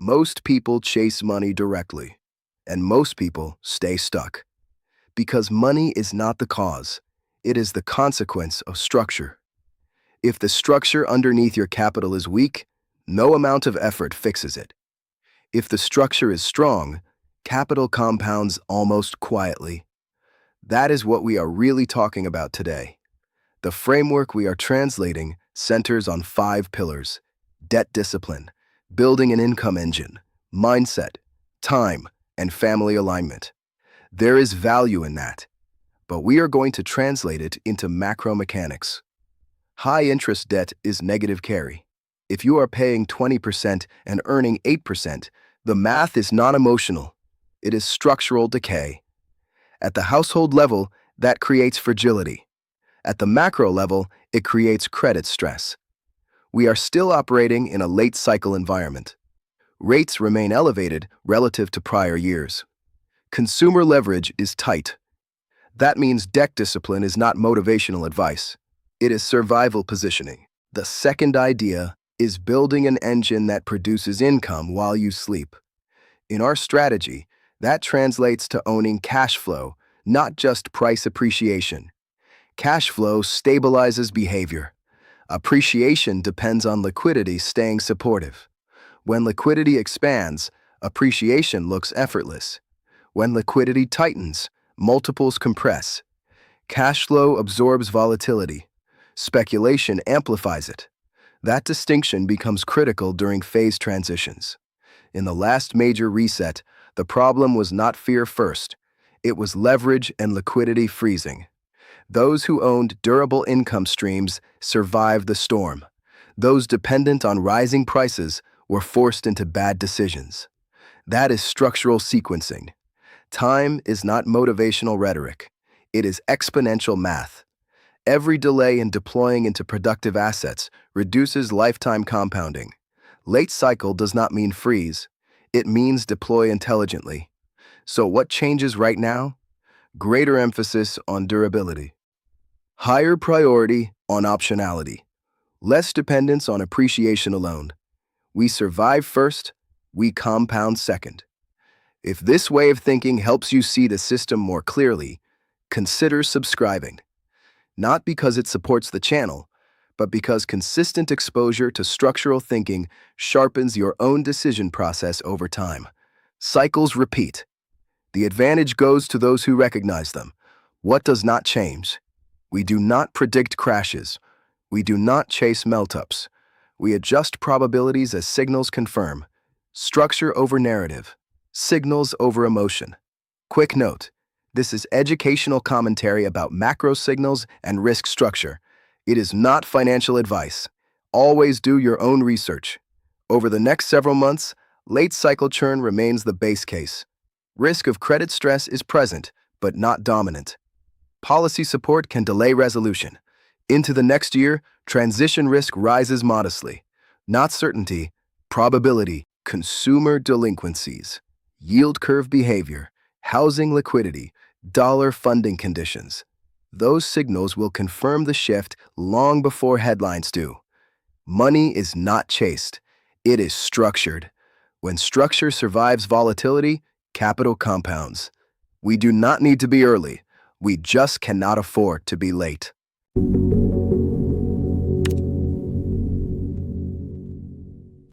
Most people chase money directly, and most people stay stuck. Because money is not the cause, it is the consequence of structure. If the structure underneath your capital is weak, no amount of effort fixes it. If the structure is strong, capital compounds almost quietly. That is what we are really talking about today. The framework we are translating centers on 5 pillars: debt discipline, building an income engine, mindset, time, and family alignment. There is value in that, but we are going to translate it into macro mechanics. High interest debt is negative carry. If you are paying 20% and earning 8%, the math is not emotional. It is structural decay. At the household level, that creates fragility. At the macro level, it creates credit stress. We are still operating in a late cycle environment. Rates remain elevated relative to prior years. Consumer leverage is tight. That means debt discipline is not motivational advice. It is survival positioning. The second idea is building an engine that produces income while you sleep. In our strategy, that translates to owning cash flow, not just price appreciation. Cash flow stabilizes behavior. Appreciation depends on liquidity staying supportive. When liquidity expands, appreciation looks effortless. When liquidity tightens, multiples compress. Cash flow absorbs volatility. Speculation amplifies it. That distinction becomes critical during phase transitions. In the last major reset, the problem was not fear first. It was leverage and liquidity freezing. Those who owned durable income streams survived the storm. Those dependent on rising prices were forced into bad decisions. That is structural sequencing. Time is not motivational rhetoric. It is exponential math. Every delay in deploying into productive assets reduces lifetime compounding. Late cycle does not mean freeze. It means deploy intelligently. So what changes right now? Greater emphasis on durability. Higher priority on optionality. Less dependence on appreciation alone. We survive first, we compound second. If this way of thinking helps you see the system more clearly, consider subscribing. Not because it supports the channel, but because consistent exposure to structural thinking sharpens your own decision process over time. Cycles repeat. The advantage goes to those who recognize them. What does not change? We do not predict crashes. We do not chase melt-ups. We adjust probabilities as signals confirm. Structure over narrative. Signals over emotion. Quick note. This is educational commentary about macro signals and risk structure. It is not financial advice. Always do your own research. Over the next several months, late cycle churn remains the base case. Risk of credit stress is present, but not dominant. Policy support can delay resolution. Into the next year, transition risk rises modestly. Not certainty, probability, consumer delinquencies, yield curve behavior, housing liquidity, dollar funding conditions. Those signals will confirm the shift long before headlines do. Money is not chased. It is structured. When structure survives volatility, capital compounds. We do not need to be early. We just cannot afford to be late.